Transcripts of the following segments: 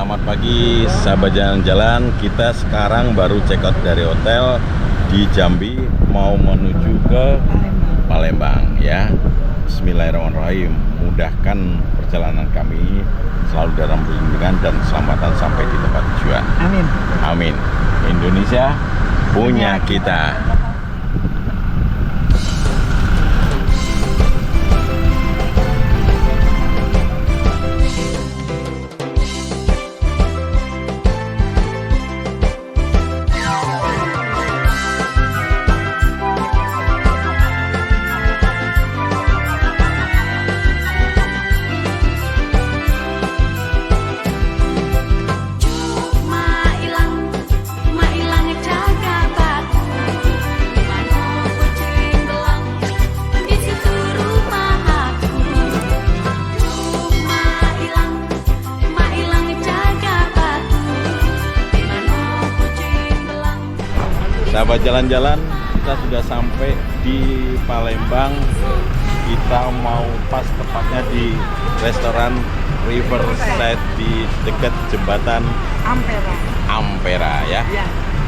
Selamat pagi sahabat jalan-jalan. Kita sekarang baru check out dari hotel di Jambi, mau menuju ke Palembang ya. Bismillahirrahmanirrahim. Mudahkan perjalanan kami selalu dalam bimbingan dan keselamatan sampai di tempat tujuan. Amin. Amin. Indonesia punya kita. Sahabat jalan-jalan, kita sudah sampai di Palembang. Kita mau pas tepatnya di restoran Riverside di dekat jembatan Ampera ya.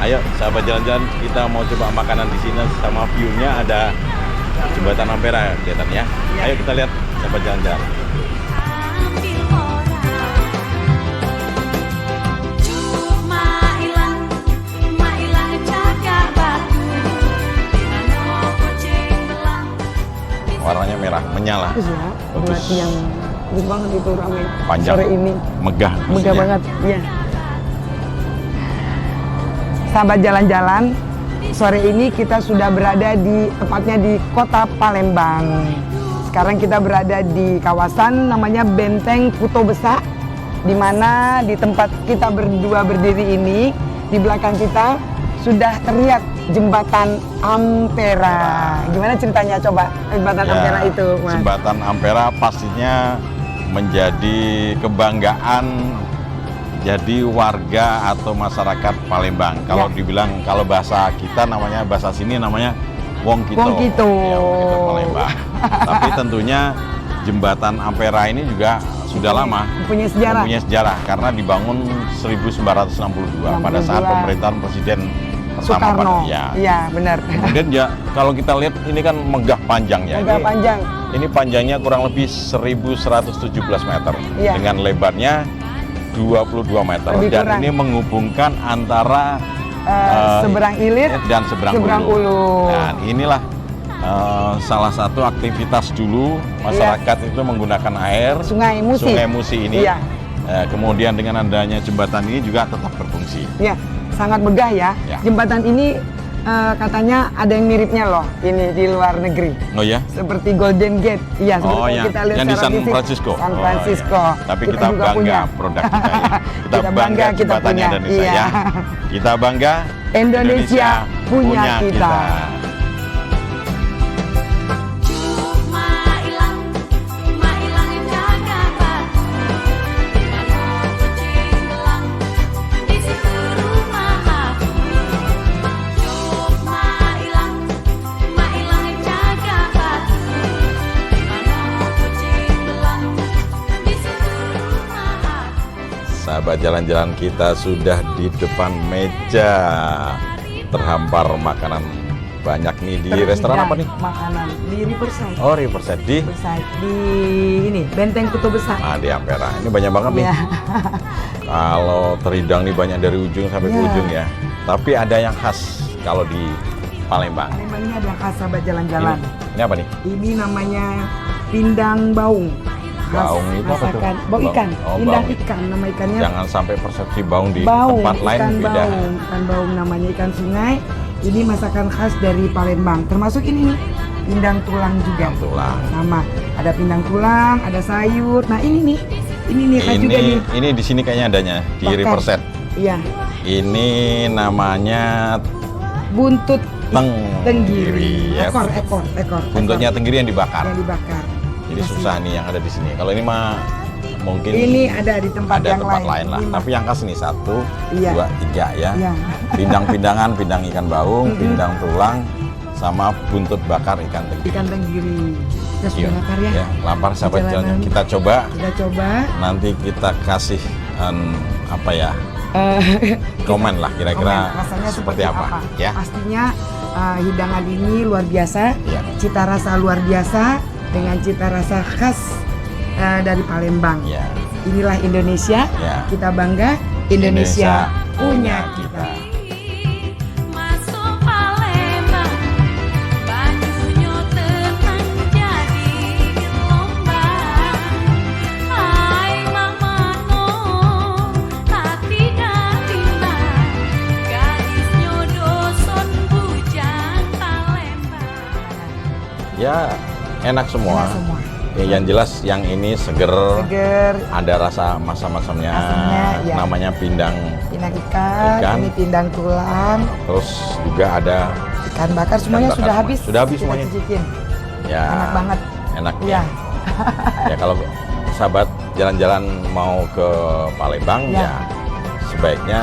Ayo sahabat jalan-jalan, kita mau coba makanan di sini sama view-nya ada jembatan Ampera kelihatan ya. Ayo kita lihat sahabat jalan-jalan. Warnanya merah menyala. Bagus ya, buat yang bagus banget itu ramai. Panjang. Sore ini. Megah banget, ya. Sahabat jalan-jalan, sore ini kita sudah berada di tepatnya di kota Palembang. Sekarang kita berada di kawasan namanya Benteng Kuto Besak, di mana di tempat kita berdua berdiri ini, di belakang kita sudah terlihat jembatan Ampera. Gimana ceritanya coba jembatan Ampera itu, Mas? Jembatan Ampera pastinya menjadi kebanggaan jadi warga atau masyarakat Palembang. Kalau dibilang, kalau bahasa kita namanya, bahasa sini namanya Wong Kito. Wong Kito. Ya, Wong Kito Palembang. Tapi tentunya jembatan Ampera ini juga sudah lama punya sejarah karena dibangun 1962 pada saat pemerintahan Presiden pertama Soekarno. Ya, benar. Kemudian ya kalau kita lihat ini kan megah panjang ya. Panjang. Ini panjangnya kurang lebih 1117 meter dengan lebarnya 22 meter dan ini menghubungkan antara seberang ilir dan seberang ulu. Dan inilah salah satu aktivitas dulu masyarakat itu menggunakan air Sungai Musi ini. Kemudian dengan adanya jembatan ini juga tetap berfungsi. Sangat megah ya. Jembatan ini katanya ada yang miripnya loh ini di luar negeri. Oh ya? Seperti Golden Gate. Iya, seperti kita lihat yang di San Francisco. San Francisco. Tapi kita bangga punya produk kita ya. Kita bangga jembatannya Indonesia ya. Kita bangga Indonesia punya kita. Sahabat jalan-jalan, kita sudah di depan meja, terhampar makanan banyak nih di restoran apa nih? Makanan di Riverside. Oh, Riverside di ini Benteng Kuto Besak. Di Ampera. Ini banyak banget nih. Kalau terhidang nih banyak dari ujung sampai ke ujung ya. Tapi ada yang khas kalau di Palembang. Palembang ini ada yang khas sahabat jalan-jalan. Ini apa nih? Ini namanya pindang baung. Baung itu apa tuh? Baung ikan. Pindang ikan, nama ikannya. Jangan sampai persepsi baung di tempat lain beda. Ikan baung namanya ikan sungai. Ini masakan khas dari Palembang. Termasuk ini nih, pindang tulang juga. Tulang. Sama. Ada pindang tulang, ada sayur. Nah ini nih khas juga nih. Ini di sini kayaknya adanya di Riverside. Iya. Ini namanya buntut tenggiri. Ekor. Buntutnya tenggiri yang dibakar. Jadi susah nih yang ada di sini. Kalau ini mah mungkin ini ada di tempat lain lah. Tapi yang khas nih 1, 2, 3 ya. Pindang-pindangan, pindang ikan baung, pindang tulang, sama buntut bakar ikan tenggiri. Kita sudah lapar ya. Ya, lapar sahabat Perjalanan. jalan. Kita coba. Kita coba. Nanti kita kasih apa ya? Komen lah kira-kira Komen, rasanya seperti apa. Ya. Pastinya hidangan ini luar biasa. Ya. Cita rasa luar biasa dengan cita rasa khas dari Palembang. Ya. Inilah Indonesia. Ya. Kita bangga. Indonesia punya kita. Masuk Palembang, bajunya tenang jadi gelombang. Hai mama no, hati gatinang, gadisnya doson bujang Palembang. Ya, enak semua. Enak semua. Ya, yang jelas yang ini seger. Seger, Ada rasa masam-masamnya. Asamnya, ya. Namanya pindang. pindang ikan, Ikan. ini pindang tulang, Terus juga ada ikan bakar, semuanya bakar sudah semua. habis. Sudah habis Kita semuanya. cicipin. ya Enak banget. Enak Iya. Ya kalau sahabat jalan-jalan mau ke Palembang Ya. ya sebaiknya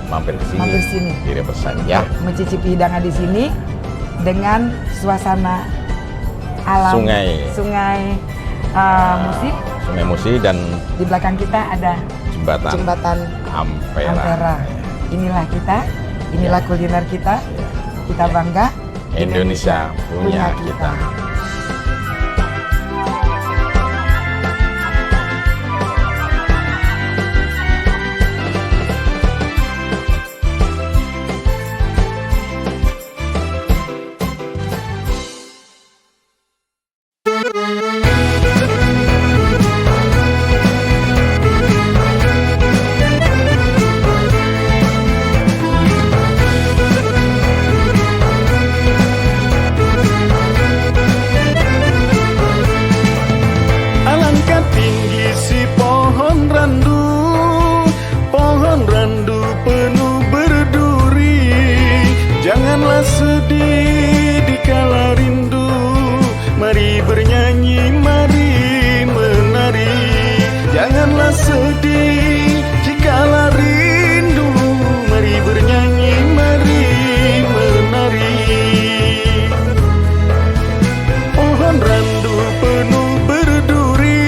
mampir ke sini. Mampir sini. Di Riverside ya. Mencicipi hidangan di sini dengan suasana alam Sungai. musik. Sungai Musi dan Di belakang kita ada jembatan Ampera. Ampera. Inilah kita, inilah Ya. kuliner kita. Kita Ya. bangga. Indonesia punya kita. Alangkah tinggi si pohon randu penuh berduri. Janganlah sedih dikala rindu, mari bernyanyi, mari menari. Janganlah sedih dikala rindu, mari bernyanyi, mari menari. Pohon randu penuh berduri,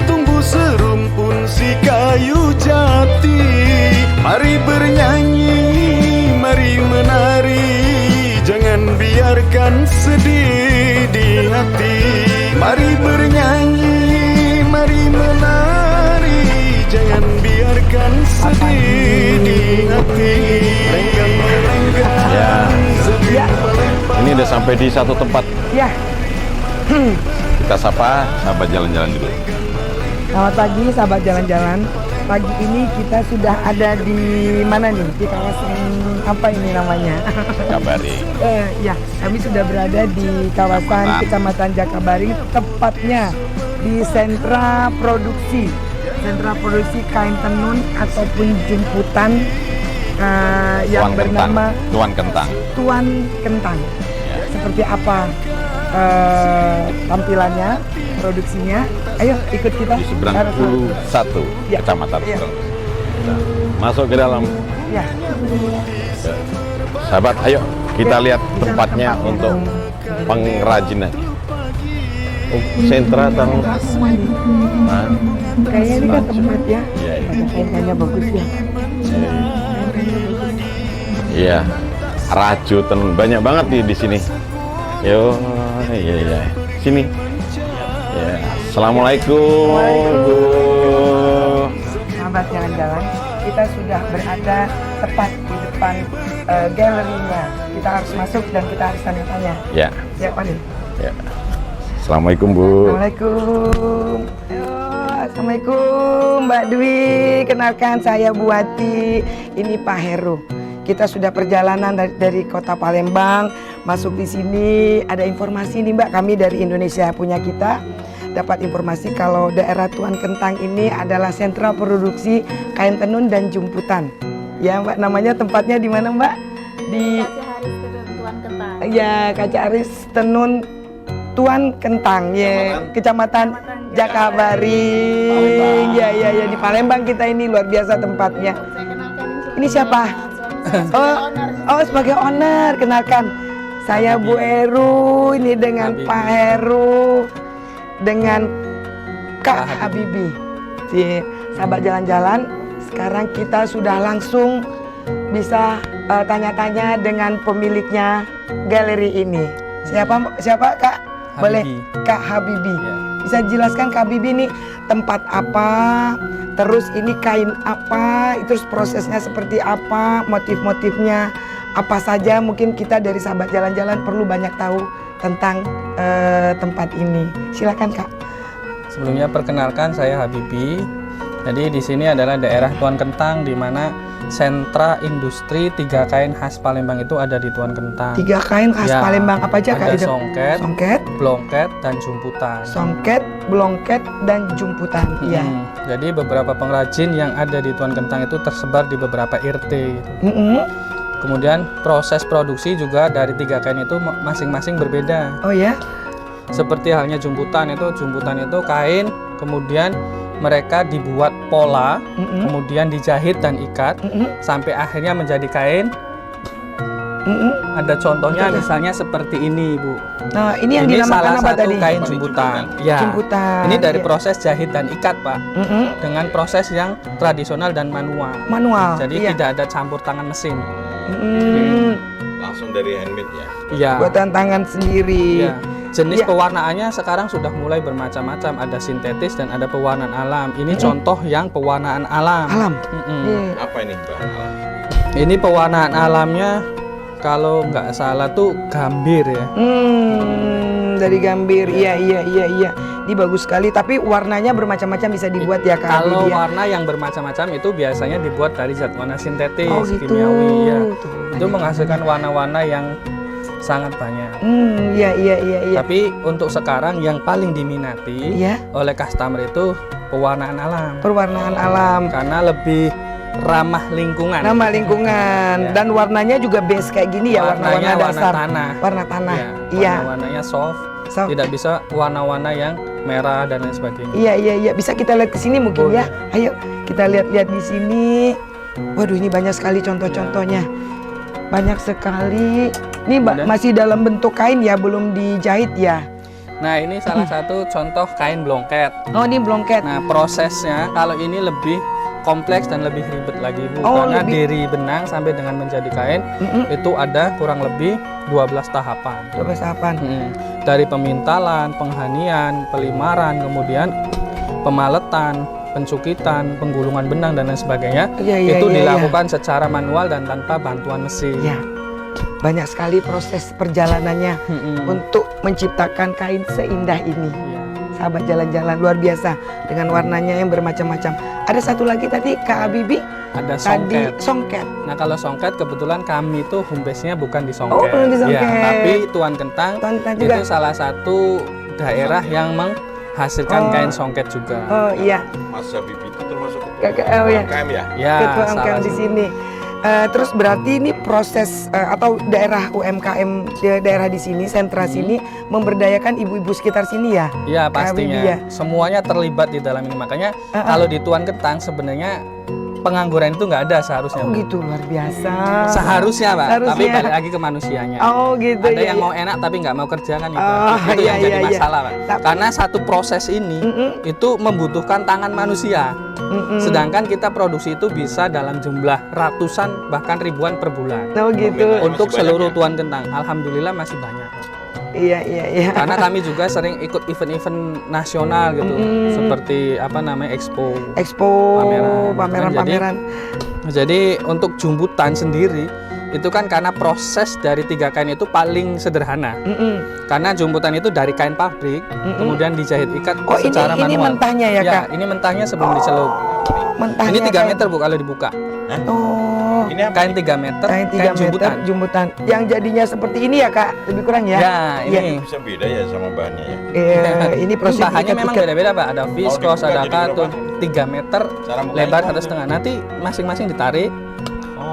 tumbuh serumpun si kayu jati. Mari bernyanyi, mari menari, jangan biarkan sedih di hati. Mari bernyanyi, mari menari, jangan biarkan sedih di hati. Lenggang-lenggang Ya. sedih Ya. Palembang. Ini udah sampai di satu tempat. Ya, Kita sapa sahabat jalan-jalan dulu. selamat pagi sahabat jalan-jalan. Pagi ini kita sudah ada di mana nih? Di kawasan apa ini namanya? Kabaring. Ya, kami sudah berada di kawasan Kecamatan Jakabaring, tepatnya di sentra produksi kain tenun ataupun jumputan yang bernama Tuan Kentang. Tuan Kentang. Ya. Seperti apa tampilannya, produksinya? Ayo ikut kita. Di seberang Harus- Hulu 1 Ya. Kecamatan. Ya. Masuk ke dalam. Ya. Sahabat, ayo kita Ya, lihat di sana tempatnya tempatnya. untuk pengrajinan. Oh, sentra tang. Nah, Kayaknya ini kan tempat ya. Iya, iya. Ada kain-kainnya bagus ya. Iya. Raju tenun banyak banget di sini. Yo, iya. Sini. Ya. Assalamualaikum. Bu. Sahabat jalan-jalan, kita sudah berada tepat di depan galerinya. Kita harus masuk dan kita harus tanya-tanya. Ya. Ya, Pak Din. Ya. Assalamualaikum, Bu. Assalamualaikum. Ayo, Assalamualaikum Mbak Dwi. Kenalkan saya Bu Wati. Ini Pak Heru. Kita sudah perjalanan dari kota Palembang masuk di sini. Ada informasi nih Mbak, kami dari Indonesia punya kita dapat informasi kalau daerah Tuan Kentang ini adalah sentra produksi kain tenun dan jumputan. Ya Mbak, namanya tempatnya di mana Mbak? Di Kaca Haris Tenun Tuan Kentang. ya Kaca Aris Tenun Tuan Kentang ya, Kecamatan Jakabaring. Ya di Palembang kita ini luar biasa tempatnya. Saya kenalkan Ini siapa? suami saya, Oh, owner. oh sebagai owner, kenalkan. Saya Bu Heru, ini dengan Habibie. Pak Heru, dengan Kak Kak Habibie. Si sahabat jalan-jalan, sekarang kita sudah langsung bisa tanya-tanya dengan pemiliknya galeri ini. Siapa Kak? Boleh Habibie. Kak Habibie. Ya. Bisa jelaskan Kak Habibie ini tempat apa? Terus ini kain apa? Terus prosesnya seperti apa? Motif-motifnya apa saja? Mungkin kita dari sahabat jalan-jalan perlu banyak tahu tentang tempat ini. Silakan Kak. Sebelumnya perkenalkan saya Habibie. Jadi di sini adalah daerah Tuan Kentang di mana sentra industri 3 kain khas Palembang itu ada di Tuan Kentang. 3 kain khas Ya, Palembang apa aja Kak? ada Itu? songket, Songket, blongket, dan jumputan. songket, blongket, dan jumputan. Iya. Jadi beberapa pengrajin yang ada di Tuan Kentang itu tersebar di beberapa RT. Mm-mm. Kemudian proses produksi juga dari 3 kain itu masing-masing berbeda. Oh ya? Seperti halnya jumputan itu kain, kemudian mereka dibuat pola, Mm-mm. kemudian dijahit dan ikat Mm-mm. sampai akhirnya menjadi kain. Mm-mm. Ada contohnya Betul. misalnya seperti ini, Bu. Nah, ini yang Ini dinamakan salah apa satu tadi? kain jumputan. Ya. Jumputan. Ini dari Iya. proses jahit dan ikat, Pak. Mm-mm. Dengan proses yang tradisional dan manual. Manual. Jadi iya. tidak ada campur tangan mesin. Mm. Langsung dari handmade ya. Iya. Buatan tangan sendiri. Iya. Jenis Iya. pewarnaannya sekarang sudah mulai bermacam-macam. Ada sintetis dan ada pewarnaan alam. Ini contoh yang pewarnaan alam. Alam. Mm-mm. Iya. Apa ini bahan alam? Ini pewarnaan alamnya kalau nggak salah tuh gambir ya. Dari gambir. Iya. Ini bagus sekali. Tapi warnanya bermacam-macam bisa dibuat ya Kak Kalau Habibie ya? warna yang bermacam-macam itu biasanya dibuat dari zat warna sintetis, Oh gitu. kimiawi ya. Tuh, Itu menghasilkan warna-warna yang sangat banyak. Iya. Tapi untuk sekarang yang paling diminati Iya. oleh customer itu pewarnaan alam. Perwarnaan alam. Karena lebih ramah lingkungan. Nama lingkungan Ya. dan warnanya juga base kayak gini ya, warna-warna Warnanya warna dasar. tanah. Warna tanah. Ya, Iya. warna-warnanya soft. So, Tidak bisa warna-warna yang merah dan lain sebagainya. iya. Bisa kita lihat ke sini mungkin ya. Ayo kita lihat-lihat di sini. Waduh, ini banyak sekali contoh-contohnya. Banyak sekali. Ini Kemudian? masih dalam bentuk kain ya, belum dijahit ya. Nah, ini salah satu contoh kain blongket. Oh, ini blongket. Nah, prosesnya kalau ini lebih kompleks dan lebih ribet lagi, Bu. Oh, Karena lebih- dari benang sampai dengan menjadi kain Mm-mm. itu ada kurang lebih 12 tahapan. Coba sahapan. Dari pemintalan, penghanian, pelimaran, kemudian pemaletan, pencukitan, penggulungan benang dan lain sebagainya. Iya. Itu dilakukan secara manual dan tanpa bantuan mesin. Ya. Banyak sekali proses perjalanannya Mm-mm. untuk menciptakan kain seindah ini. Iya. Sahabat jalan-jalan luar biasa dengan warnanya yang bermacam-macam. Ada satu lagi tadi Kak Habibie Ada tadi songket. songket. Nah, kalau songket kebetulan kami itu home base-nya bukan di songket. Oh, bukan di songket. Ya, tapi Tuan Kentang Tuan Kentang juga. itu salah satu daerah yang menghasilkan Oh. kain songket juga. Oh iya, Mas Habibie itu termasuk ketua Oh, iya. UMKM ya? Ya, ketua salah UMKM di satu. sini. Terus berarti ini proses atau daerah UMKM daerah di sini, sentra sini memberdayakan ibu-ibu sekitar sini ya? Iya, Kak Habibie pastinya. ya? Semuanya terlibat di dalam ini. Makanya kalau di Tuan Kentang sebenarnya pengangguran itu nggak ada seharusnya. Oh Bu. gitu, luar biasa. Seharusnya, Pak. Tapi Seharusnya. balik lagi ke manusianya. Oh gitu. Ada iya, yang iya. mau enak tapi nggak mau kerja kan gitu. Oh, Itu yang iya, jadi iya. masalah, Pak. Tapi- Karena satu proses ini Mm-mm. itu membutuhkan tangan manusia. Mm-mm. Sedangkan kita produksi itu bisa dalam jumlah ratusan bahkan ribuan per bulan. Oh gitu. Masih Untuk banyak seluruh ya? Tuan Kentang, alhamdulillah masih banyak. Iya. Karena kami juga sering ikut event-event nasional gitu, seperti apa namanya Expo. Expo, Pameran. pameran. Jadi untuk jumputan sendiri itu kan karena proses dari 3 kain itu paling sederhana. Karena jumputan itu dari kain pabrik, kemudian dijahit ikat Oh secara ini manual. mentahnya ya Kak? ini mentahnya sebelum dicelup. Mentahnya Ini 3 kain. meter Bu kalau dibuka. Oh, Ini apa? Kain 3 meter, kain 3 meter jumputan. Yang jadinya seperti ini ya Kak? Lebih kurang ya? Ya, ini. Bisa beda ya sama bahannya ya? Ini proses Bahannya memang beda-beda Pak. Ada viskos, dibuka ada jadi katun, berapa? 3 meter, Cara bukanya lebar gimana? 1,5. Nanti masing-masing ditarik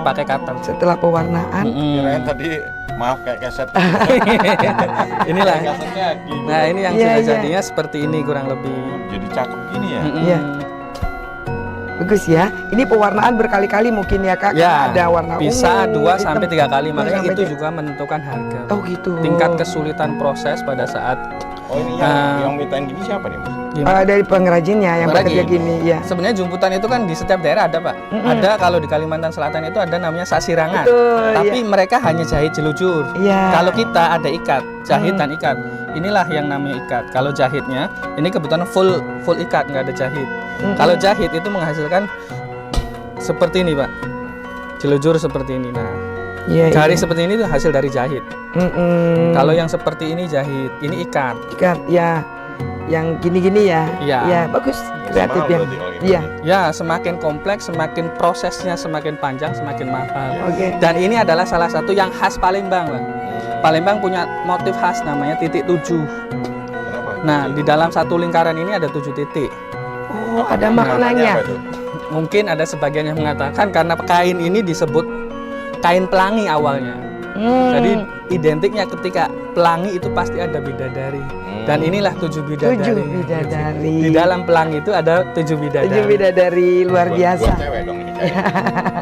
pakai cutter. Setelah pewarnaan. Kirain tadi maaf kayak keset. Inilah. Kasetnya gini. Nah, ini yang Iya, sudah iya. jadinya seperti ini kurang lebih. Jadi cakep gini ya? Mm-mm. Iya. Bagus ya. Ini pewarnaan berkali-kali mungkin ya Kak. Ya, Karena ada warna bisa ungu, 2 hitam. sampai 3 kali, makanya sampai itu tiga. juga menentukan harga. Oh gitu. Tingkat kesulitan proses pada saat Oh ini yang mitain gini siapa nih Mas? gimana? Dari pengrajinnya yang bekerja Pengrajin. gini ya. Sebenarnya jumputan itu kan di setiap daerah ada Pak. Ada kalau di Kalimantan Selatan itu ada namanya sasirangan. Betul, Tapi mereka hanya jahit jelujur. Iya. Kalau kita ada ikat, jahit dan ikat. Inilah yang namanya ikat. Kalau jahitnya ini kebetulan full ikat, nggak ada jahit. Kalau jahit itu menghasilkan seperti ini Pak. Jelujur seperti ini. Nah, Iya. garis seperti ini itu hasil dari jahit. Mm-mm. Kalau yang seperti ini jahit, ini ikat. ikat ya, yang gini-gini ya. Iya. Ya bagus, kreatif mahal ya. berarti kalau gitu. Iya. Ya, semakin kompleks, semakin prosesnya semakin panjang, semakin mahal. Oke. Dan ini adalah salah satu yang khas Palembang, Pak. Palembang punya motif khas namanya titik 7. Kenapa? Nah, di dalam satu lingkaran ini ada 7 titik. Oh, ada Namanya maknanya. apa tuh? Mungkin ada sebagian yang mengatakan karena kain ini disebut kain pelangi awalnya. Jadi identiknya ketika pelangi itu pasti ada bidadari. Dan inilah 7 bidadari. 7 bidadari. Di dalam pelangi itu ada 7 bidadari. 7 bidadari luar biasa. Buat cewek dong ini kayak.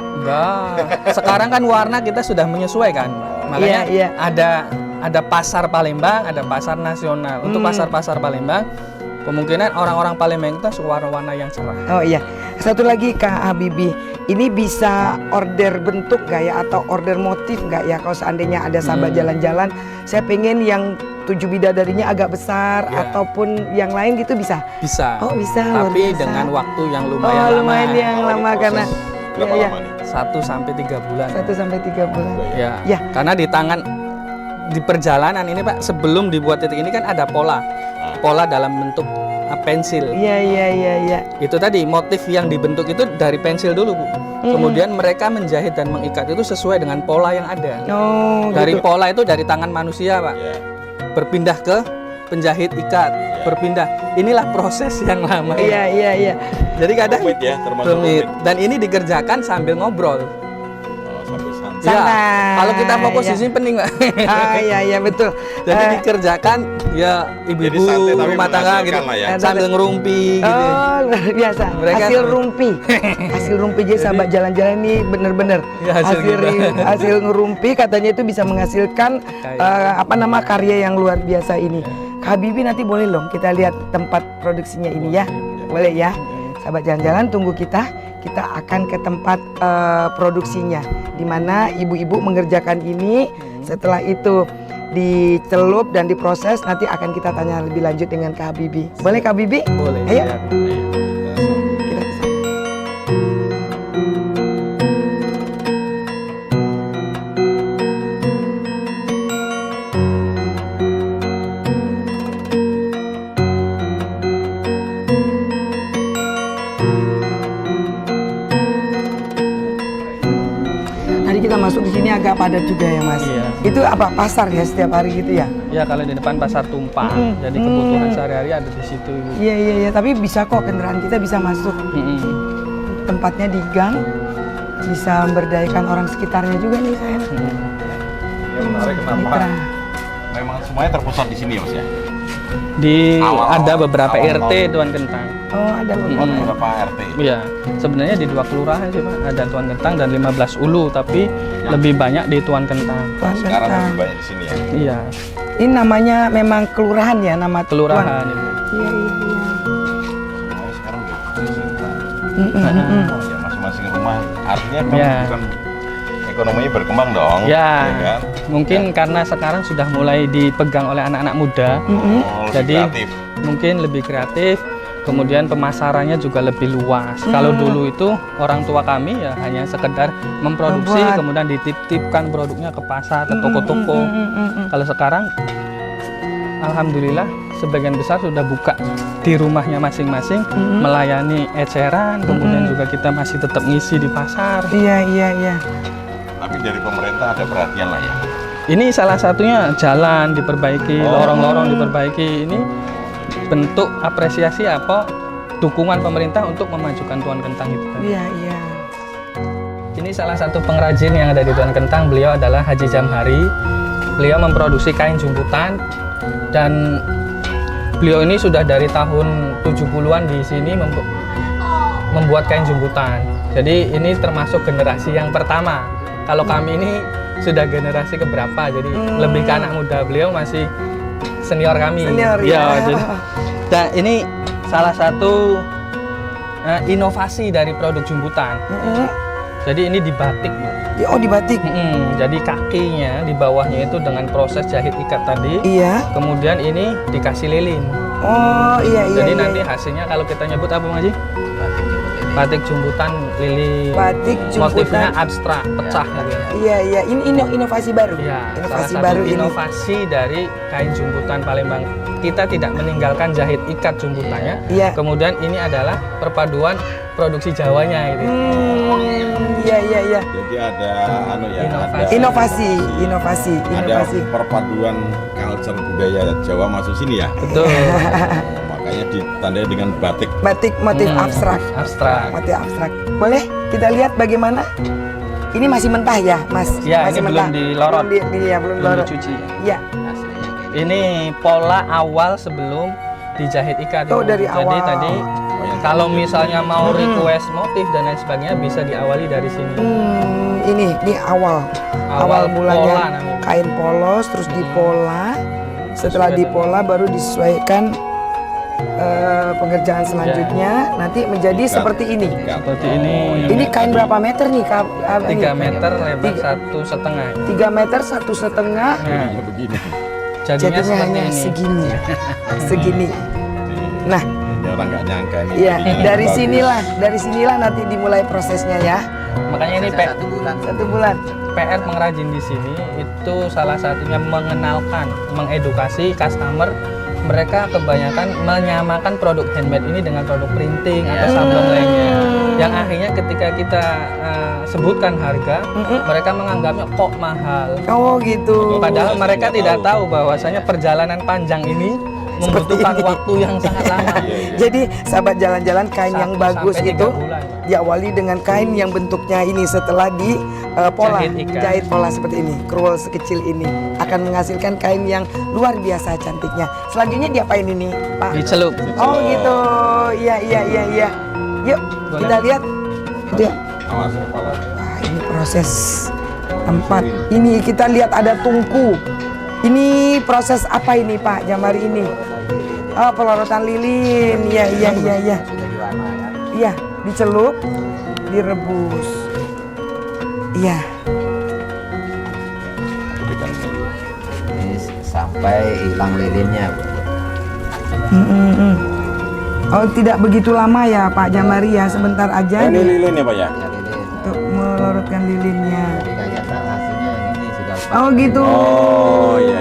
Enggak. Sekarang kan warna kita sudah menyesuaikan. Makanya Iya, iya. ada pasar Palembang, ada pasar nasional. Untuk pasar-pasar Palembang, kemungkinan orang-orang Palembang itu suka warna-warna yang cerah. Oh iya. Satu lagi Kak Habibie, ini bisa order bentuk nggak ya atau order motif nggak ya kalau seandainya ada sahabat jalan-jalan, saya pengen yang 7 bidadarinya agak besar Ya. ataupun yang lain gitu bisa? Bisa. Oh bisa, luar Tapi biasa. dengan waktu yang Oh lumayan lama. lumayan yang Kalau lama diproses karena berapa iya, lama nih? 1 sampai 3 bulan. 1 sampai 3 bulan. Ya. Ya. Karena di perjalanan ini Pak, sebelum dibuat titik ini kan ada pola. Pola dalam bentuk pensil. Iya iya iya iya. Itu tadi motif yang dibentuk itu dari pensil dulu Bu. Kemudian mereka menjahit dan mengikat itu sesuai dengan pola yang ada. Oh Dari gitu. pola itu dari tangan manusia Pak, Ya. berpindah ke penjahit ikat, berpindah. Inilah proses yang lama. Iya iya iya. Jadi kadang Rumit ya, termasuk rumit. rumit. Dan ini dikerjakan sambil ngobrol. Oh, sampai santai. Ya, Santai, kalau kita fokus ya. di sini pening Pak. Ah iya iya betul. Jadi Eh, dikerjakan ya Jadi ibu-ibu santai tapi rumah tangga gitu, menghasilkan lah ya. sambil ngerumpi gitu. Oh luar biasa. Mereka- Hasil rumpi. Hasil rumpi jadi sahabat jalan-jalan ini bener-bener Ya, hasil kita. hasil ngerumpi katanya itu bisa menghasilkan karya yang luar biasa ini. Kak Habibie nanti boleh loh kita lihat tempat produksinya ini ya. Boleh ya. Sahabat jalan-jalan tunggu kita. Kita akan ke tempat produksinya di mana ibu-ibu mengerjakan ini. Setelah itu dicelup dan diproses, nanti akan kita tanya lebih lanjut dengan Kak Habibie. Boleh Kak Habibie? Boleh. Ayo. lihat. Kita ke sana. Tadi kita masuk di sini agak padat juga ya Mas. Iya. Itu apa pasar ya setiap hari gitu ya? Ya kalau di depan pasar tumpah, jadi kebutuhan sehari-hari ada di situ Ibu. Iya iya iya. Tapi bisa kok kendaraan kita bisa masuk. Tempatnya di gang, bisa memberdayakan orang sekitarnya juga nih saya. Yang menarik kenapa? Mitra. Memang semuanya terpusat di sini ya Mas ya? Di Awal-awal- ada beberapa awal-awal. RT Tuan Kentang. Oh ada Oh, beberapa RT. Iya, sebenarnya di 2 kelurahan sih Pak, ada Tuan Kentang dan 15 Ulu, tapi lebih banyak di Tuan Kentang. Tuan Sekarang Kentang. lebih banyak di sini ya. Iya, Ini namanya memang kelurahan ya nama kelurahan Tuan? Ibu. Iya iya iya. Semuanya sekarang udah terpusat. Mm-mm. Oh, ya masing-masing rumah. Artinya kan Ya. bukan ekonominya berkembang dong. Ya, kan? mungkin karena sekarang sudah mulai dipegang oleh anak-anak muda, Oh, lebih jadi kreatif. mungkin lebih kreatif. Kemudian pemasarannya juga lebih luas. Kalau dulu itu orang tua kami ya hanya sekedar memproduksi, Membuat. kemudian dititipkan produknya ke pasar, ke toko-toko. Kalau sekarang, alhamdulillah sebagian besar sudah buka di rumahnya masing-masing, melayani eceran. Kemudian juga kita masih tetap ngisi di pasar. Iya iya iya. Tapi dari pemerintah ada perhatian lah ya. Ini salah satunya jalan diperbaiki, Oh. lorong-lorong diperbaiki. Ini bentuk apresiasi apa dukungan pemerintah untuk memajukan Tuan Kentang itu tadi. Iya iya. Ini salah satu pengrajin yang ada di Tuan Kentang. Beliau adalah Haji Jamhari. Beliau memproduksi kain jumputan dan beliau ini sudah dari tahun 70-an di sini membuat kain jumbutan. Jadi ini termasuk generasi yang pertama. Kalau kami ini sudah generasi keberapa, jadi lebih ke anak muda. Beliau masih senior kami. Senior, ya. Jadi, nah, ini salah satu inovasi dari produk jumbutan. Jadi ini dibatik. Oh, dibatik. Jadi kakinya di bawahnya itu dengan proses jahit ikat tadi. Iya. Kemudian ini dikasih lilin. Oh, iya. Jadi iya, nanti hasilnya kalau kita nyebut apa, Bang Haji? Batik jumbutan lilin. Batik Motifnya jumbutan. abstrak, pecah gitu. Iya. Ini inovasi baru. Ya, Inovasi salah baru satu ini. inovasi dari kain jumbutan Palembang. Kita tidak meninggalkan jahit ikat jumbutannya. Iya. Kemudian ini adalah perpaduan produksi Jawanya gitu. Iya. Jadi ada Inovasi. ada perpaduan culture budaya Jawa masuk sini ya. Betul. Makanya ditandai dengan batik. Batik motif abstrak. Abstrak. Motif abstrak. Boleh kita lihat bagaimana? Ini masih mentah ya, Mas? Ya, masih ini belum dilorot. Belum dilorot. dicuci. Iya. Ini pola awal sebelum dijahit ikat. Oh, Ibu. dari Jadi awal. tadi kalau misalnya mau request motif dan lain sebagainya bisa diawali dari sini. Ini awal Awal mulanya pola namanya. kain polos, terus dipola. Setelah Sesuai dipola baru disesuaikan pengerjaan selanjutnya. Nanti menjadi seperti ini. Seperti ini. Ini kain berapa meter nih, Kak? 3 meter lebar 1,5. 3 meter 1,5. Nah, Begini. jadinya Jadinya seperti hanya ini. segini. Nah, Ini orang nggak nyangka ini. iya, jadinya dari sinilah nanti dimulai prosesnya ya. Makanya ini 1 bulan. PR pengrajin di sini itu salah satunya mengenalkan, mengedukasi customer. Mereka kebanyakan menyamakan produk handmade ini dengan produk printing atau sablon lainnya. Yang akhirnya ketika kita sebutkan harga, mereka menganggapnya kok mahal. Oh gitu. Padahal mereka nggak tidak tahu. tahu bahwasanya perjalanan panjang ini membutuhkan ini. waktu yang sangat lama. Jadi sahabat jalan-jalan kain yang 1 bagus sampai 3 itu bulan. diawali dengan kain yang bentuknya ini setelah di pola Jahit ikat. jahit pola seperti ini, krul sekecil ini akan menghasilkan kain yang luar biasa cantiknya. Selanjutnya diapain ini, Pak? Dicelup. Oh gitu. Iya. Yuk, Boleh. kita lihat. Yuk. Awas kepala. Wah, ini proses tempat. Ini kita lihat ada tungku. Ini proses apa ini, Pak Jamari ini? Oh, pelorotan lilin. Iya. Iya, dicelup, direbus. Iya. Berikan dulu. Ini sampai hilang lilinnya, Bu. Oh, tidak begitu lama ya, Pak Jamari ya, sebentar aja Ini nih lilin ya Pak ya? Ya, lilin. untuk melorotkan lilinnya. Jadi kayak hasilnya yang ini sudah pas. Oh gitu. Oh iya.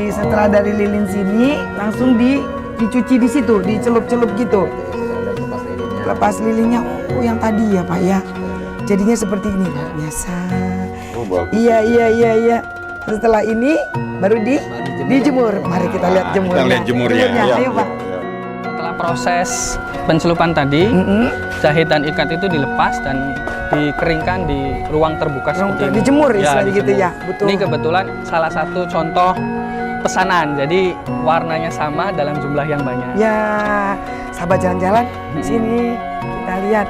Setelah dari lilin sini langsung dicuci di situ, dicelup-celup gitu. Sudah lepas lilinnya. Lepas lilinnya, oh yang tadi ya Pak ya. Jadinya seperti ini, luar biasa. Oh bagus. Iya. Setelah ini baru dijemur. Mari kita lihat jemurnya. Kita lihat jemurnya. Jemurnya, ayo Pak. Setelah proses pencelupan tadi, jahitan ikat itu dilepas dan dikeringkan di ruang terbuka Ruang seperti ini. dijemur istilahnya gitu dijemur. ya, betul. Ini kebetulan salah satu contoh pesanan. Jadi warnanya sama dalam jumlah yang banyak. Ya, sahabat jalan-jalan, sini kita lihat.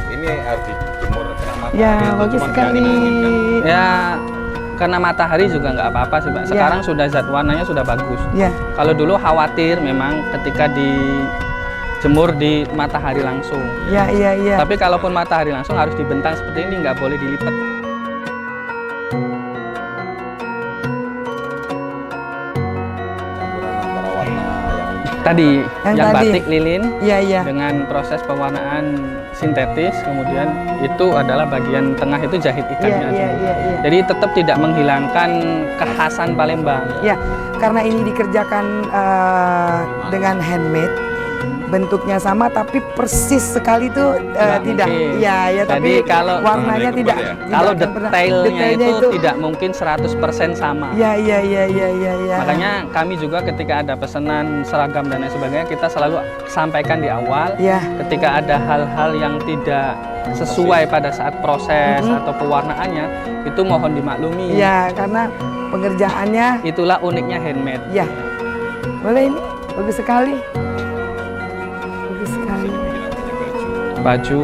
Ini harus dijemur kena matahari. Ya, atau bagus cuma sekali. diangin-angin kan? Ya, karena matahari juga nggak apa-apa sih, Pak. Sekarang sudah zat warnanya sudah bagus. Ya, Kalau dulu khawatir memang ketika dijemur di matahari langsung. iya. Tapi kalaupun matahari langsung harus dibentang seperti ini, nggak boleh dilipat. Campuran antara warna yang Tadi Yang yang tadi. batik lilin Iya. dengan proses pewarnaan sintetis, kemudian itu adalah bagian tengah itu jahit ikatnya. Iya. Jadi tetap tidak menghilangkan kekhasan Palembang. Ya, karena ini dikerjakan dengan handmade, bentuknya sama tapi persis sekali tuh Nggak tidak. mungkin. Ya, tapi Jadi kalau- warnanya Warnanya tidak. kembar ya? tidak Kalau akan pernah- detailnya itu tidak mungkin 100% sama. Iya. Makanya kami juga ketika ada pesanan seragam dan lain sebagainya, kita selalu sampaikan di awal. ya. Ketika ada hal-hal yang tidak sesuai pada saat proses atau pewarnaannya, itu mohon dimaklumi. Ya, karena pengerjaannya Itulah uniknya handmade. ya. Boleh ini bagus sekali. baju,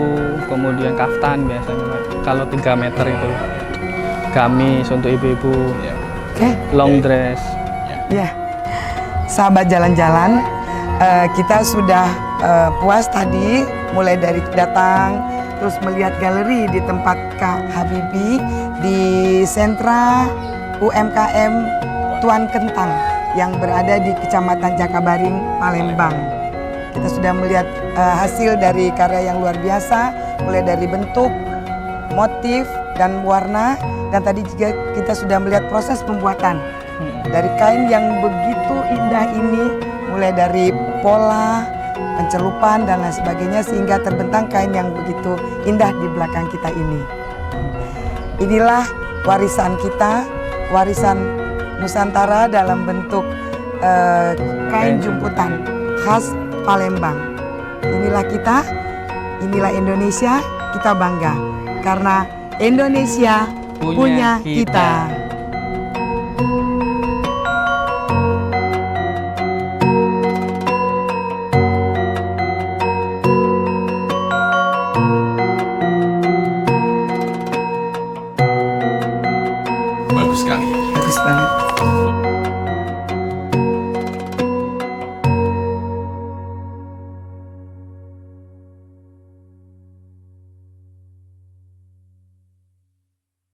kemudian kaftan biasanya Pak. Kalau 3 meter itu gamis untuk ibu-ibu, Ya. Oke. long dress. Ya, sahabat jalan-jalan, kita sudah puas tadi, mulai dari datang, terus melihat galeri di tempat Kak Habibie di sentra UMKM Tuan Kentang yang berada di Kecamatan Jakabaring, Palembang. Kita sudah melihat hasil dari karya yang luar biasa, mulai dari bentuk, motif, dan warna, dan tadi juga kita sudah melihat proses pembuatan dari kain yang begitu indah ini, mulai dari pola, pencelupan dan lain sebagainya, sehingga terbentang kain yang begitu indah di belakang kita ini. Inilah warisan kita, warisan Nusantara dalam bentuk kain jumputan khas Palembang. Inilah kita, inilah Indonesia, kita bangga karena Indonesia punya kita. Bagus sekali. Bagus banget.